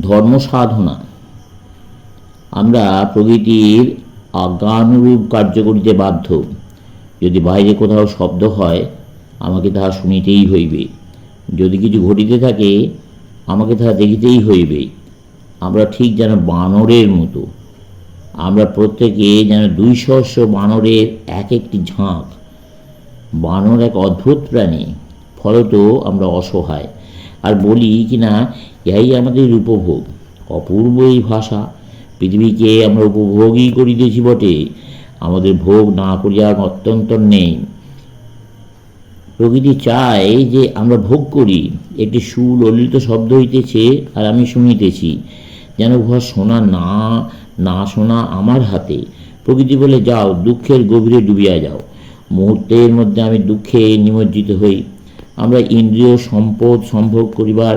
ধর্ম সাধনা। আমরা প্রকৃতির আজ্ঞানুরূপ কার্য করিতে বাধ্য। যদি বাইরে কোথাও শব্দ হয়, আমাকে তাহা শুনিতেই হইবে। যদি কিছু ঘটিতে থাকে, আমাকে তাহা দেখিতেই হইবে। আমরা ঠিক যেন বানরের মতো। আমরা প্রত্যেকে যেন 200 বানরের এক একটি ঝাঁক। বানর এক অদ্ভুত প্রাণী, ফলত আমরা অসহায়। আর বলি কিনা, ইহাই আমাদের উপভোগ। অপূর্ব এই ভাষা। পৃথিবীকে আমরা উপভোগই করিতেছি বটে, আমাদের ভোগ না করিয়া গত্যন্তর নেই। প্রকৃতি চায় যে আমরা ভোগ করি। একটি সুললিত শব্দ হইতেছে, আর আমি শুনিতেছি, যেন উহা শোনা না শোনা আমার হাতে। প্রকৃতি বলে, যাও, দুঃখের গভীরে ডুবিয়া যাও। মুহূর্তের মধ্যে আমি দুঃখে নিমজ্জিত হই। আমরা ইন্দ্রিয় সম্পদ সম্ভোগ করিবার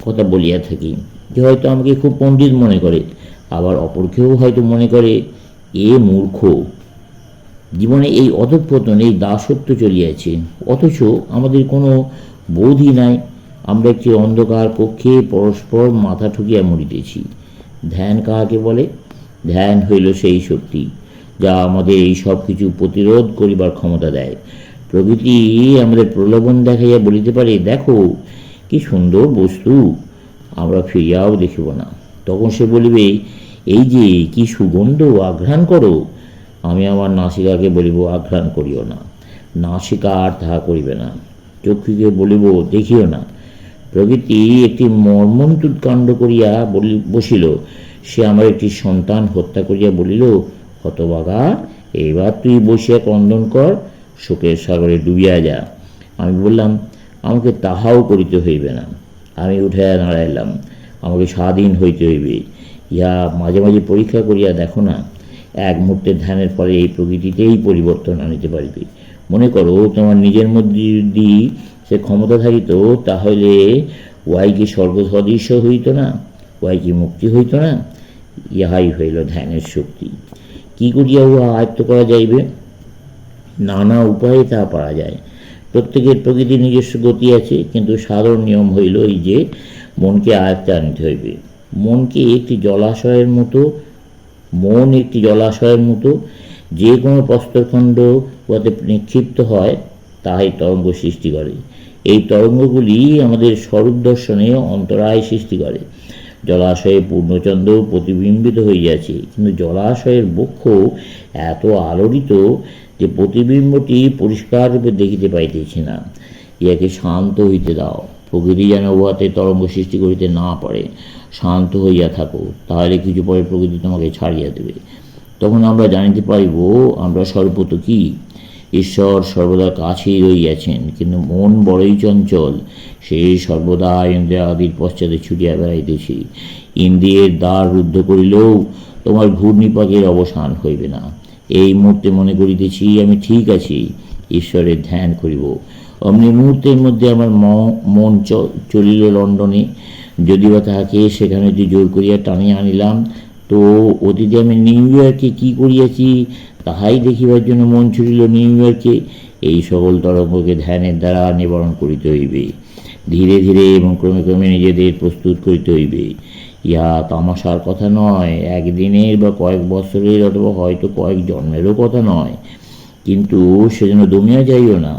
কথা বলিয়া থাকি। কেউ হয়তো আমাকে খুব পণ্ডিত মনে করে, আবার অপর কেউ হয়তো মনে করে এ মূর্খ। জীবনে এই অধঃপতন, এই দাসত্ব চলিয়াছে, অথচ আমাদের কোনো বোধই নাই। আমরা একটি অন্ধকার কক্ষে পরস্পর মাথা ঠুকিয়া মরিতেছি। ধ্যান কাহাকে বলে? ধ্যান হইল সেই শক্তি যা আমাদের এই সব কিছু প্রতিরোধ করিবার ক্ষমতা দেয়। প্রকৃতি আমাদের প্রলোভন দেখাইয়া বলিতে পারে, দেখো কি সুন্দর বস্তু, আমরা ফিরিয়াও দেখিব না। তখন সে বলিবে, এই যে কি সুগন্ধ, আঘ্রাণ করো। আমি আমার নাসিকাকে বলিব, আঘ্রাণ করিও না। নাসিকা আর তাহা করিবে না। চক্ষুকে বলিব, দেখিও না। প্রকৃতি একটি মর্মন্তুদ কাণ্ড করিয়া বসিল। সে আমার একটি সন্তান হত্যা করিয়া বলিল, হতভাগা, এইবার তুই বসিয়া ক্রন্দন কর, শোকের সাগরে ডুবিয়া যা। আমি বললাম, আমাকে তাহাও করিতে হইবে না। আমি উঠিয়া দাঁড়াইলাম, আমাকে স্বাধীন হইতে হইবে। ইহা মাঝে মাঝে পরীক্ষা করিয়া দেখো না। এক মুহূর্তের ধ্যানের ফলে এই প্রকৃতিতেই পরিবর্তন আনিতে পারিবে। মনে করো, তোমার নিজের মধ্যে যদি সে ক্ষমতা থাকিত, তাহলে ওয়াই কি স্বর্গ সদৃশ্য হইত না? ওয়াই কি মুক্তি হইত না? ইহাই হইল ধ্যানের শক্তি। কি করিয়া উহা আয়ত্ত করা যাইবে? নানা উপায়ে তাহা পারা যায়। প্রত্যেকের প্রকৃতির নিজস্ব গতি আছে, কিন্তু সাধারণ নিয়ম হইল এই যে মনকে আয়ত্তে আনিতে হইবে। মন একটি জলাশয়ের মতো। যে কোনো প্রস্তরখণ্ড উহাতে নিক্ষিপ্ত হয়, তাহাই তরঙ্গ সৃষ্টি করে। এই তরঙ্গগুলি আমাদের স্বরূপ দর্শনে অন্তরায় সৃষ্টি করে। জলাশয়ে পূর্ণচন্দ্র প্রতিবিম্বিত হইয়াছে, কিন্তু জলাশয়ের বক্ষ এত আলোড়িত যে প্রতিবিম্বটি পরিষ্কাররূপে দেখিতে পাইতেছি না। ইহাকে শান্ত হইতে দাও। প্রকৃতি যেন উহাতে তরঙ্গ সৃষ্টি করিতে না পারে। শান্ত হইয়া থাকো, তাহলে কিছু পরে প্রকৃতি তোমাকে ছাড়িয়া দেবে। তখন আমরা জানিতে পারিব আমরা সর্বত কি। ঈশ্বর সর্বদা কাছেই রইয়াছেন, কিন্তু মন বড়ই চঞ্চল। সেই সর্বদা ইন্দ্রিয়াদির পশ্চাতে ছুটিয়া বেড়াইতেছি। ইন্দ্রিয়ের দ্বার রুদ্ধ করিলেও তোমার ঘূর্ণিপাকের অবসান হইবে না। এই মুহূর্তে মনে করিতেছি আমি ঠিক আছি, ঈশ্বরের ধ্যান করিব। অমনি মুহূর্তের মধ্যে আমার মন চলিল লন্ডনে। যদি বা তাহাকে সেখানে হইতে জোর করিয়া টানিয়া আনিলাম, তো অতীতে আমি নিউ ইয়র্কে কী করিয়াছি তাহাই দেখিবার জন্য মন ছুটিল নিউ ইয়র্কে। এই সকল তরঙ্গকে ধ্যানের দ্বারা নিবারণ করিতে হইবে। ধীরে ধীরে এবং ক্রমে ক্রমে নিজেদের প্রস্তুত করিতে হইবে। ইহা তামাশার কথা নয়, একদিনের বা কয়েক বছরের অথবা হয়তো কয়েক জন্মেরও কথা নয়। কিন্তু সেজন্য দমিয়া যাইও না,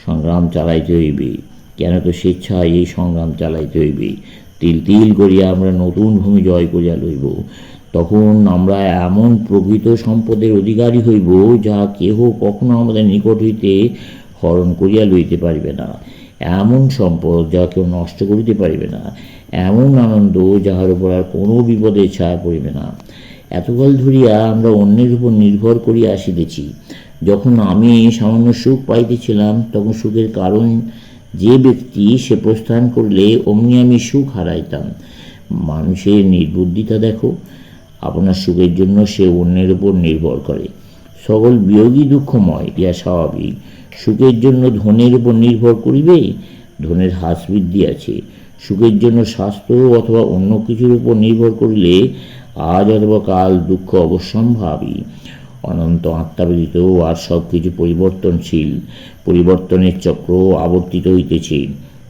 সংগ্রাম চালাইতে হইবে। কেন তো স্বেচ্ছায় এই সংগ্রাম চালাইতে হইবে। তিল তিল করিয়া আমরা নতুন ভূমি জয় করিয়া লইব। তখন আমরা এমন প্রকৃত সম্পদের অধিকারী হইব, যাহা কেহ কখনো আমাদের নিকট হইতে হরণ করিয়া লইতে পারিবে না। এমন সম্পদ যা কেউ নষ্ট করিতে পারিবে না। এমন আনন্দ যাহার উপর আর কোনো বিপদের ছায়া পড়িবে না। এতকাল ধরিয়া আমরা অন্যের উপর নির্ভর করিয়া আসিতেছি। যখন আমি সামান্য সুখ পাইতেছিলাম, তখন সুখের কারণ যে ব্যক্তি সে প্রস্থান করলে অমনি আমি সুখ হারাইতাম। মানুষের নির্বুদ্ধিতা দেখো। আপনার সুখের জন্য সে অন্যের উপর নির্ভর করে। সকল বিয়োগই দুঃখময়, ইহা স্বাভাবিক। সুখের জন্য ধনের উপর নির্ভর করিবে? ধনের হ্রাস বৃদ্ধি আছে। সুখের জন্য স্বাস্থ্য অথবা অন্য কিছুর উপর নির্ভর করিলে আজ অথবা কাল দুঃখ অবশ্যম্ভাবী। অনন্ত আত্মা ব্যতীত আর সব কিছু পরিবর্তনশীল। পরিবর্তনের চক্র আবর্তিত হইতেছে।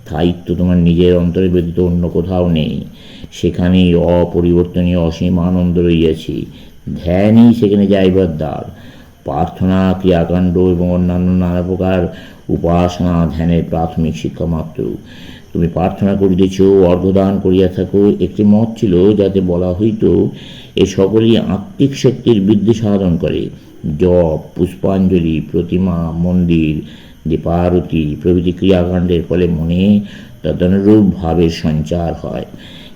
স্থায়িত্ব তোমার নিজের অন্তরে ব্যতীত অন্য কোথাও নেই। সেখানেই অপরিবর্তনীয় অসীম আনন্দ রইয়াছে। ধ্যানই সেখানে যাইবার দ্বার। প্রার্থনা, ক্রিয়াকাণ্ড এবং অন্যান্য নানা প্রকার উপাসনা ধ্যানের প্রাথমিক শিক্ষা মাত্র। তুমি প্রার্থনা করিতেছ, অর্ঘ্যদান করিয়া থাকো। একটি মত ছিল যাতে বলা হইত এ সকলই আত্মিক শক্তির বৃদ্ধি সাধন করে। জপ, পুষ্পাঞ্জলি, প্রতিমা, মন্দির, দীপারতি প্রভৃতি ক্রিয়াকাণ্ডের ফলে মনে তদনুরূপ ভাবের সঞ্চার হয়।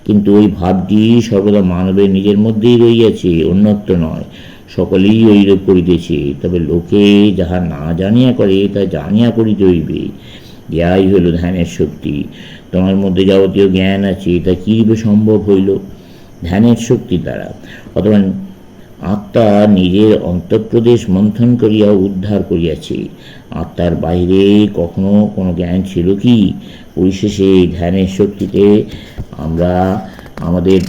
কিন্তু ওই ভাবটি সর্বদা মানবের নিজের মধ্যেই রইয়াছে, অন্যত্র নয়। সকলেই ঐরূপ করিতেছে, তবে লোকে যাহা না জানিয়া করে তা জানিয়া করিতে হইবে। ইহাই হইল ধ্যানের শক্তি। তোমার মধ্যে যাবতীয় জ্ঞান আছে, তা কীভাবে সম্ভব হইল? ধ্যানের শক্তির দ্বারা। অথবা আত্মা নিজের অন্তঃপ্রদেশ মন্থন করিয়া উদ্ধার করিয়াছে। আত্মার বাহিরে কখনো কোনো জ্ঞান ছিল কি? পরিশেষে ধ্যানের শক্তিতে আমরা আমাদের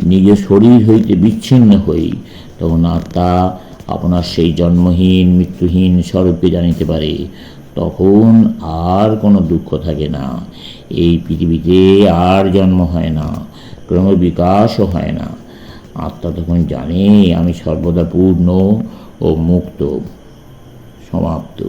নিজ শরীর হইতে বিচ্ছিন্ন হই। তখন আত্মা আপনার সেই জন্মহীন মৃত্যুহীন স্বরূপকে জানিতে পারে। তখন আর কোনো দুঃখ থাকে না। এই পৃথিবীতে আর জন্ম হয় না, ক্রমবিকাশও হয় না। আত্মা তখন জানে আমি সর্বদা পূর্ণ ও মুক্ত। সমাপ্ত।